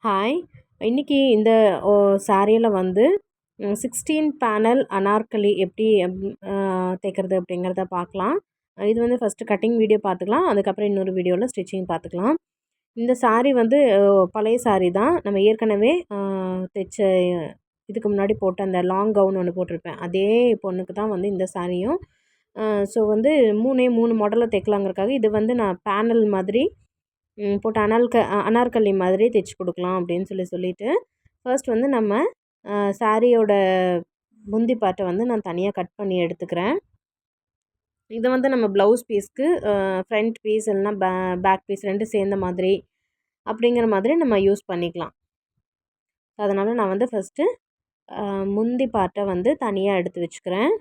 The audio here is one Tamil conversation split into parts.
ஹாய். இன்னைக்கு இந்த சாரியில் வந்து 16 பேனல் அனார்கலி எப்படி தைக்கிறது அப்படிங்கிறத பார்க்கலாம். இது வந்து ஃபஸ்ட்டு கட்டிங் வீடியோ பார்த்துக்கலாம். அதுக்கப்புறம் இன்னொரு வீடியோவில் ஸ்டிச்சிங் பார்த்துக்கலாம். இந்த சாரி வந்து பழைய சாரி தான். நம்ம ஏற்கனவே தைச்ச இதுக்கு முன்னாடி போட்ட அந்த லாங் கவுன் ஒன்று போட்டிருப்பேன். அதே பொண்ணுக்கு தான் வந்து இந்த சாரியும். ஸோ வந்து மூணு மாடலில் தைக்கலாங்கிறதுக்காக இது வந்து நான் பேனல் மாதிரி போட்டு அனார்கலி மாதிரி தைச்சி கொடுக்கலாம் அப்படின்னு சொல்லிட்டு ஃபர்ஸ்ட் வந்து நம்ம சாரியோட முந்தி பார்ட்டை வந்து நான் தனியாக கட் பண்ணி எடுத்துக்கிறேன். இதை வந்து நம்ம ப்ளவுஸ் பீஸ்க்கு ஃப்ரண்ட் பீஸ் இல்லைனா பேக் பீஸ் ரெண்டு சேர்ந்த மாதிரி அப்படிங்கிற மாதிரி நம்ம யூஸ் பண்ணிக்கலாம். அதனால் நான் வந்து ஃபஸ்ட்டு முந்தி பார்ட்டை வந்து தனியாக எடுத்து வச்சுக்கிறேன்.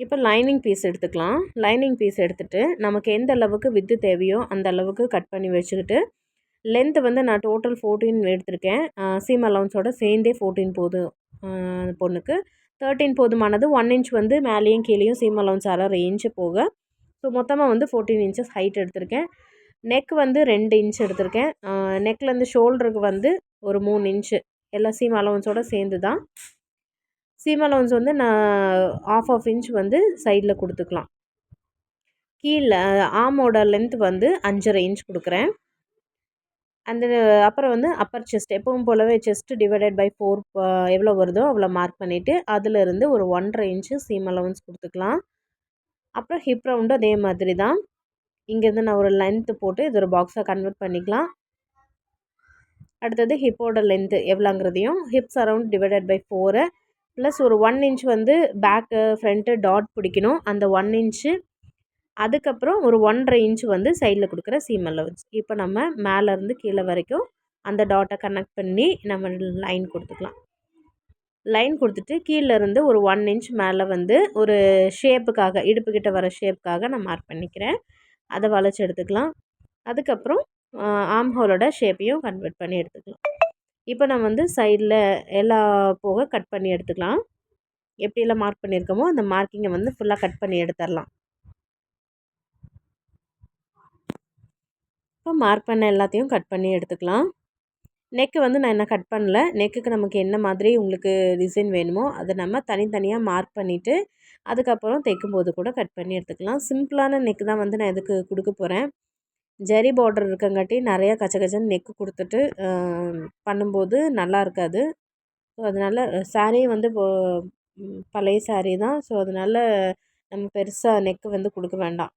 இப்போ லைனிங் பீஸ் எடுத்துக்கலாம். லைனிங் பீஸ் எடுத்துகிட்டு நமக்கு எந்த அளவுக்கு வித்து தேவையோ அந்த அளவுக்கு கட் பண்ணி வச்சுக்கிட்டு லென்த்து வந்து நான் டோட்டல் 14 எடுத்திருக்கேன். சீம் அலவுன்ஸோட சேர்ந்தே 14 போதும். பொண்ணுக்கு 13 போதுமானது. 1 இன்ச் வந்து மேலேயும் கீழேயும் சீம் அலவுன்ஸ் 1/2 இன்ச்சு போக. ஸோ மொத்தமாக வந்து 14 இன்ச்சஸ் ஹைட் எடுத்திருக்கேன். நெக் வந்து 2 இன்ச் எடுத்திருக்கேன். நெக்லேருந்து ஷோல்டருக்கு வந்து ஒரு 3 இன்ச்சு எல்லா சீம் அலவுன்ஸோடு சேர்ந்து தான். சீம் அலவுன்ஸ் வந்து நான் ஆஃப் இன்ச் வந்து சைடில் கொடுத்துக்கலாம். கீழே ஆமோட லென்த் வந்து 5.5 இன்ச் கொடுக்குறேன். அந்த அப்புறம் வந்து அப்பர் செஸ்ட் எப்பவும் போலவே செஸ்ட் டிவைடட் பை 4 எவ்வளோ வருதோ அவ்வளோ மார்க் பண்ணிவிட்டு அதிலிருந்து ஒரு 1.5 இன்ச்சு சீம் அலவன்ஸ் கொடுத்துக்கலாம். அப்புறம் ஹிப் ரவுண்டு அதே மாதிரி தான். இங்கேருந்து நான் ஒரு லென்த்து போட்டு இது ஒரு பாக்ஸாக கன்வெர்ட் பண்ணிக்கலாம். அடுத்தது ஹிப்போட லென்த்து எவ்வளோங்கிறதையும் hips around divided by 4 plus ஒரு 1 இன்ச் வந்து பேக்கு ஃப்ரண்ட்டு டாட் பிடிக்கணும். அந்த 1 இன்ச்சு அதுக்கப்புறம் ஒரு 1.5 இன்ச் வந்து சைடில் கொடுக்குற சீம் அலவன்ஸ். இப்போ நம்ம மேலேருந்து கீழே வரைக்கும் அந்த டாட்டை கனெக்ட் பண்ணி நம்ம லைன் கொடுத்துக்கலாம். லைன் கொடுத்துட்டு கீழேருந்து ஒரு 1 இன்ச் மேலே வந்து ஒரு ஷேப்புக்காக இடுப்புக்கிட்ட வர ஷேப்புக்காக நான் மார்க் பண்ணிக்கிறேன். அதை வளைச்சி எடுத்துக்கலாம். அதுக்கப்புறம் ஆம் ஹோலோட ஷேப்பையும் கன்வெர்ட் பண்ணி எடுத்துக்கலாம். இப்போ நம்ம வந்து சைடில் எல்லா போக கட் பண்ணி எடுத்துக்கலாம். எப்படியெல்லாம் மார்க் பண்ணியிருக்கோமோ அந்த மார்க்கிங்கை வந்து ஃபுல்லாக கட் பண்ணி எடுத்துடலாம். இப்போ மார்க் பண்ண எல்லாத்தையும் கட் பண்ணி எடுத்துக்கலாம். நெக்கு வந்து நான் என்ன கட் பண்ணல. நெக்குக்கு நமக்கு என்ன மாதிரி உங்களுக்கு டிசைன் வேணுமோ அதை நம்ம தனித்தனியாக மார்க் பண்ணிவிட்டு அதுக்கப்புறம் தைக்கும்போது கூட கட் பண்ணி எடுத்துக்கலாம். சிம்பிளான நெக்கு தான் வந்து நான் இதுக்கு கொடுக்க போகிறேன். ஜரி பார்டர் இருக்கங்காட்டி நிறையா கச்சன்னு நெக்கு கொடுத்துட்டு பண்ணும்போது நல்லா இருக்காது. ஸோ அதனால் சாரீ வந்து பழைய சாரீ தான். ஸோ அதனால் நம்ம பெருசாக நெக்கு வந்து கொடுக்க வேண்டாம்.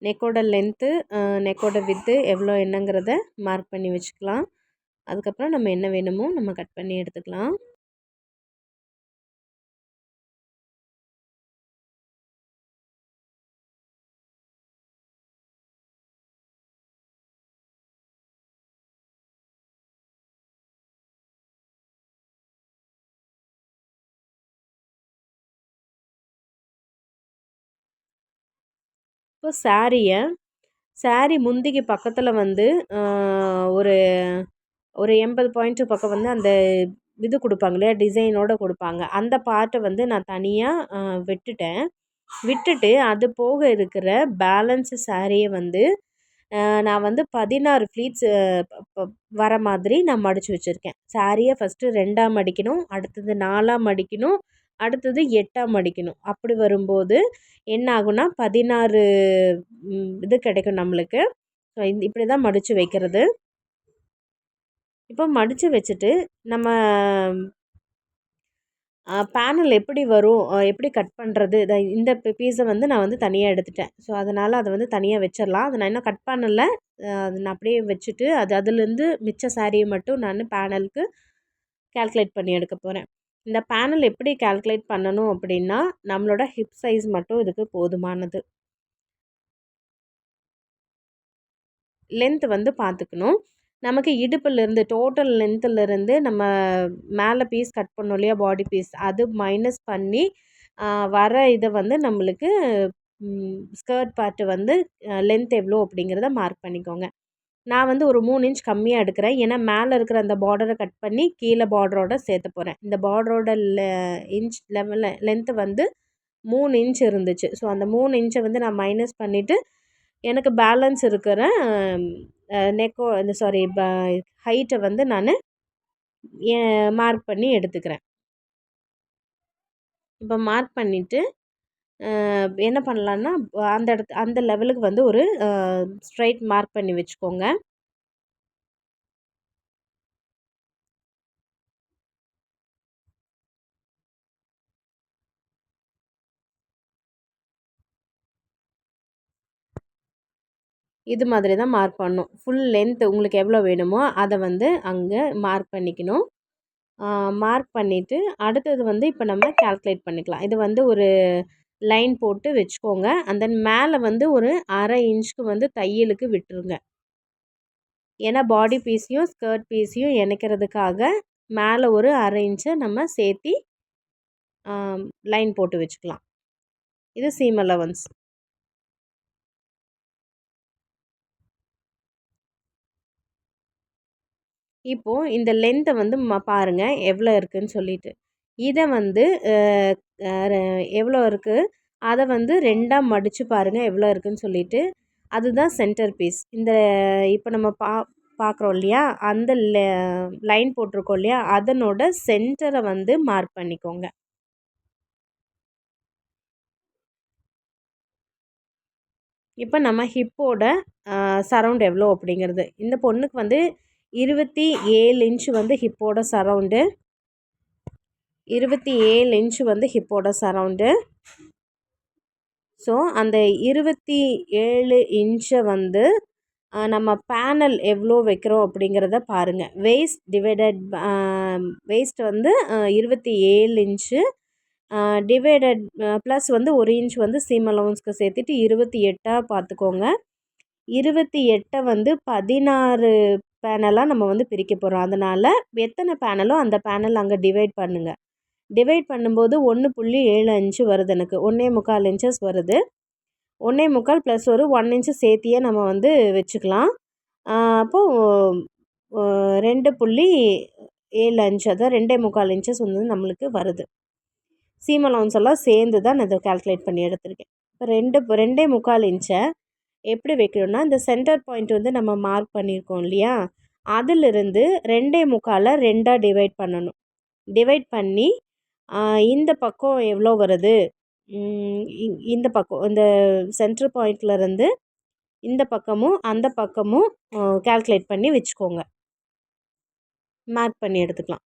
நெக்கோட லென்த்து நெக்கோட வித்து எவ்வளோ என்னங்கிறத மார்க் பண்ணி வச்சுக்கலாம். அதுக்கப்புறம் நம்ம என்ன வேணுமோ நம்ம கட் பண்ணி எடுத்துக்கலாம். இப்போ சாரீ முந்திக்கு பக்கத்தில் வந்து ஒரு ஒரு 80 பாயிண்ட்டு பக்கம் வந்து அந்த இது கொடுப்பாங்க இல்லையா, டிசைனோடு கொடுப்பாங்க. அந்த பார்ட்டை வந்து நான் தனியாக விட்டுட்டு அது போக இருக்கிற பேலன்ஸு சாரியை வந்து நான் வந்து 16 ஃப்ளீட்ஸ் வர மாதிரி நான் மடித்து வச்சுருக்கேன். சாரியை ஃபஸ்ட்டு 2ஆக மடிக்கணும், அடுத்தது 4ஆக மடிக்கணும், அடுத்தது 8ஆக மடிக்கணும். அப்படி வரும்போது என்ன ஆகும்னா 16 இது கிடைக்கும் நம்மளுக்கு. ஸோ இப்படி தான் மடித்து வைக்கிறது. இப்போ மடித்து வச்சுட்டு நம்ம பேனல் எப்படி வரும், எப்படி கட் பண்ணுறது, இந்த பீஸை வந்து நான் வந்து தனியாக எடுத்துட்டேன். ஸோ அதனால் அதை வந்து தனியாக வச்சிடலாம். அதை நான் இன்னும் கட் பண்ணலை. அது நான் அப்படியே வச்சுட்டு அதுலேருந்து மிச்ச சாரியை மட்டும் நான் பேனலுக்கு கால்குலேட் பண்ணி எடுக்க போகிறேன். இந்த பேனல் எப்படி கால்குலேட் பண்ணணும் அப்படின்னா, நம்மளோட ஹிப் சைஸ் மட்டும் இதுக்கு போதுமானது. லென்த் வந்து பார்த்துக்கணும். நமக்கு இடுப்புலேருந்து டோட்டல் லென்த்துலேருந்து நம்ம மேலே பீஸ் கட் பண்ணோம் இல்லையா, பாடி பீஸ், அது மைனஸ் பண்ணி வர இதை வந்து நம்மளுக்கு ஸ்கர்ட் பார்ட்டு வந்து லென்த் எவ்வளோ அப்படிங்கிறத மார்க் பண்ணிக்கோங்க. நான் வந்து ஒரு 3 இன்ச் கம்மியாக எடுக்கிறேன். ஏன்னா மேலே இருக்கிற அந்த பார்டரை கட் பண்ணி கீழே பார்டரோட சேர்த்த போகிறேன். இந்த பார்டரோட இன்ச் லெவலில் லென்த்து வந்து 3 இன்ச் இருந்துச்சு. ஸோ அந்த 3 இன்ச்சை வந்து நான் மைனஸ் பண்ணிவிட்டு எனக்கு பேலன்ஸ் இருக்கிற ஹைட்டை வந்து நான் மார்க் பண்ணி எடுத்துக்கிறேன். இப்போ மார்க் பண்ணிவிட்டு என்ன பண்ணலான்னா, அந்த லெவலுக்கு வந்து ஒரு ஸ்ட்ரைட் மார்க் பண்ணி வச்சுக்கோங்க. இது மாதிரி தான் மார்க் பண்ணணும். ஃபுல் லென்த் உங்களுக்கு எவ்வளோ வேணுமோ அதை வந்து அங்கே மார்க் பண்ணிக்கணும். மார்க் பண்ணிவிட்டு அடுத்தது வந்து இப்போ நம்ம கால்குலேட் பண்ணிக்கலாம். இது வந்து ஒரு லைன் போட்டு வச்சுக்கோங்க. அந்த மேலே வந்து ஒரு 1/2 இன்ச்சுக்கு வந்து தையலுக்கு விட்டுருங்க. ஏன்னா பாடி பீஸையும் ஸ்கர்ட் பீஸையும் இணைக்கிறதுக்காக மேலே ஒரு 1/2 இன்ச்சை நம்ம சேர்த்தி லைன் போட்டு வச்சுக்கலாம். இது சீம் அலவன்ஸ். இப்போது இந்த லென்த்தை வந்து பாருங்கள் எவ்வளோ இருக்குதுன்னு சொல்லிட்டு. இதை வந்து எவ்வளோ இருக்குது அதை வந்து 2ஆக மடித்து பாருங்கள் எவ்வளோ இருக்குதுன்னு சொல்லிட்டு. அதுதான் சென்டர் பீஸ். இந்த இப்போ நம்ம பார்க்குறோம் இல்லையா, அந்த லைன் போட்டிருக்கோம் இல்லையா, அதனோட சென்டரை வந்து மார்க் பண்ணிக்கோங்க. இப்போ நம்ம ஹிப்போட சரவுண்ட் எவ்வளோ அப்படிங்கிறது. இந்த பொண்ணுக்கு வந்து 27 இன்ச்சு வந்து ஹிப்போட சரவுண்டு. 27 இன்ச்சு வந்து ஹிப்போட சரவுண்டு. ஸோ அந்த 27 இன்ச்சை வந்து நம்ம பேனல் எவ்வளோ வைக்கிறோம் அப்படிங்கிறத பாருங்கள். வெயிஸ்ட் வந்து 27 இன்ச்சு டிவைடட் ப்ளஸ் வந்து 1 இன்ச் வந்து சீம் அலவன்ஸ்க்கு சேர்த்துட்டு 28ஆக பார்த்துக்கோங்க. 28 வந்து 16 பேனலாக நம்ம வந்து பிரிக்க போகிறோம். அதனால் எத்தனை பேனலோ அந்த பேனல் அங்கே டிவைட் பண்ணுங்கள். டிவைட் பண்ணும்போது 1.75 வருது. எனக்கு 1.25 இன்ச்சஸ் வருது. 1.25 ப்ளஸ் ஒரு 1 இன்ச்சு சேர்த்தியே நம்ம வந்து வச்சுக்கலாம். அப்போது 2.75 அதான் 2.25 இன்ச்சஸ் வந்து நம்மளுக்கு வருது. சீம் அலவன்ஸ் எல்லாம் சேர்ந்து தான் நான் இதை கால்குலேட் பண்ணி எடுத்திருக்கேன். இப்போ 2.25 இன்ச்சை எப்படி வைக்கணும்னா, இந்த சென்டர் பாயிண்ட் வந்து நம்ம மார்க் பண்ணியிருக்கோம் இல்லையா, அதிலிருந்து 2.25 2ஆக டிவைட் பண்ணணும். டிவைட் பண்ணி இந்த பக்கம் எவ்வளோ வருது, இந்த பக்கம் இந்த சென்டர் பாயிண்ட்லேருந்து இந்த பக்கமும் அந்த பக்கமும் கால்குலேட் பண்ணி வச்சுக்கோங்க. மார்க் பண்ணி எடுத்துக்கலாம்.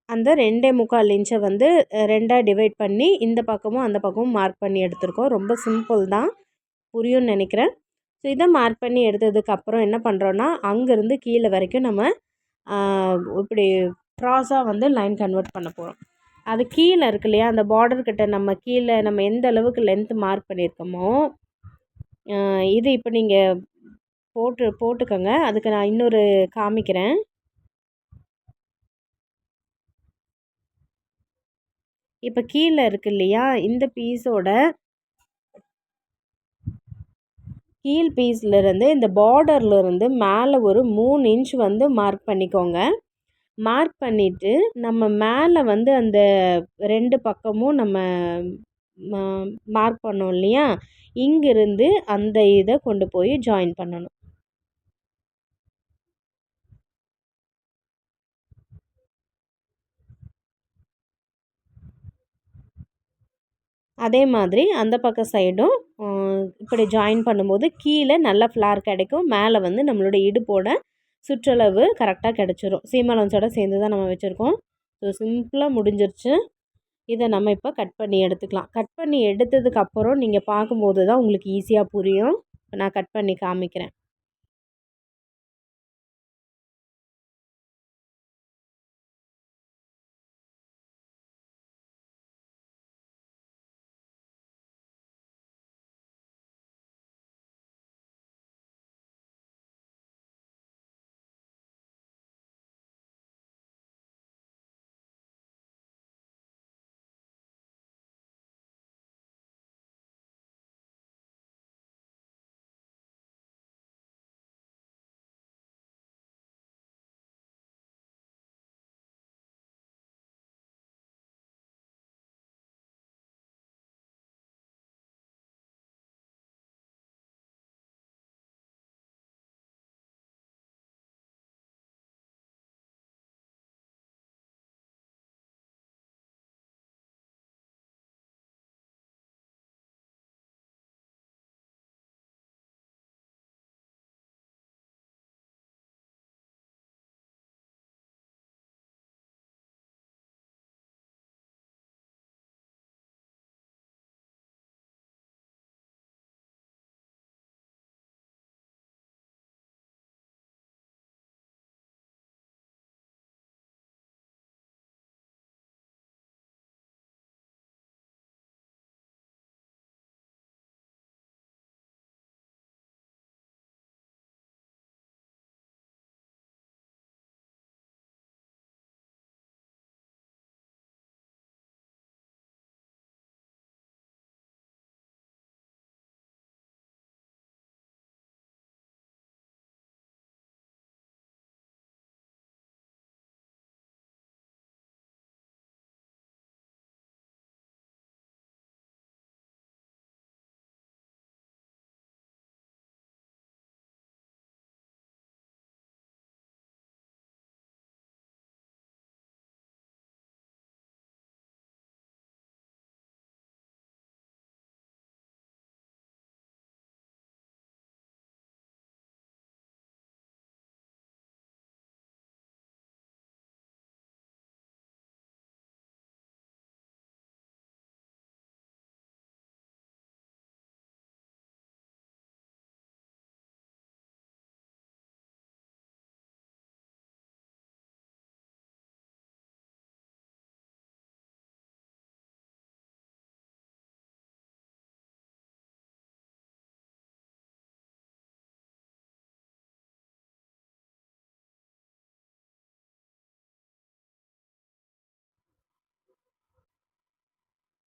அந்த 2.25 இன்ச்சை வந்து 2ஆக டிவைட் பண்ணி இந்த பக்கமும் அந்த பக்கமும் மார்க் பண்ணி எடுத்துருக்கோம். ரொம்ப சிம்பிள் தான், புரியும்னு நினைக்கிறேன். ஸோ இதை மார்க் பண்ணி எடுத்ததுக்கப்புறம் என்ன பண்ணுறோன்னா, அங்கேருந்து கீழே வரைக்கும் நம்ம இப்படி க்ராஸாக வந்து லைன் கன்வெர்ட் பண்ண போகிறோம். அது கீழே இருக்கு இல்லையா, அந்த பார்டர்கிட்ட நம்ம கீழே நம்ம எந்த அளவுக்கு லென்த்து மார்க் பண்ணியிருக்கோமோ, இது இப்போ நீங்கள் போட்டுக்கோங்க. அதுக்கு நான் இன்னொரு காமிக்கிறேன். இப்போ கீழே இருக்கு இல்லையா, இந்த பீஸோட கீழ் பீஸ்லேருந்து இந்த பார்டர்லேருந்து மேலே ஒரு 3 இன்ச் வந்து மார்க் பண்ணிக்கோங்க. மார்க் பண்ணிவிட்டு நம்ம மேலே வந்து அந்த 2 பக்கமும் நம்ம மார்க் பண்ணோம் இல்லையா, இங்கிருந்து அந்த இதை கொண்டு போய் ஜாயின் பண்ணணும். அதே மாதிரி அந்த பக்கம் சைடும் இப்படி ஜாயின் பண்ணும்போது கீழே நல்ல ஃப்ளார் கிடைக்கும். மேலே வந்து நம்மளோட இடுப்போட சுற்றளவு கரெக்டாக கிடச்சிரும். சீம் அலவன்ஸோட சேர்ந்து தான் நம்ம வச்சுருக்கோம். ஸோ சிம்பிளாக முடிஞ்சிருச்சு. இதை நம்ம இப்போ கட் பண்ணி எடுத்துக்கலாம். கட் பண்ணி எடுத்ததுக்கப்புறம் நீங்கள் பார்க்கும்போது தான் உங்களுக்கு ஈஸியாக புரியும். நான் கட் பண்ணி காமிக்கிறேன்.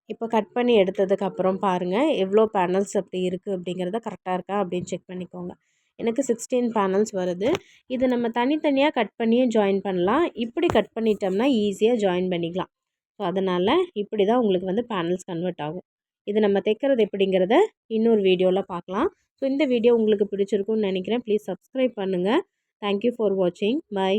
இப்போ கட் பண்ணி எடுத்ததுக்கப்புறம் பாருங்கள் எவ்வளோ பேனல்ஸ் அப்படி இருக்குது அப்படிங்கிறத கரெக்டாக இருக்கா அப்படின்னு செக் பண்ணிக்கோங்க. எனக்கு 16 பேனல்ஸ் வருது. இது நம்ம தனித்தனியாக கட் பண்ணியும் ஜாயின் பண்ணலாம். இப்படி கட் பண்ணிட்டோம்னா ஈஸியாக ஜாயின் பண்ணிக்கலாம். ஸோ அதனால் இப்படி தான் உங்களுக்கு வந்து பேனல்ஸ் கன்வெர்ட் ஆகும். இது நம்ம தைக்கிறது எப்படிங்கிறத இன்னொரு வீடியோவில் பார்க்கலாம். ஸோ இந்த வீடியோ உங்களுக்கு பிடிச்சிருக்குன்னு நினைக்கிறேன். ப்ளீஸ் சப்ஸ்கிரைப் பண்ணுங்கள். தேங்க்யூ ஃபார் வாட்சிங். பை.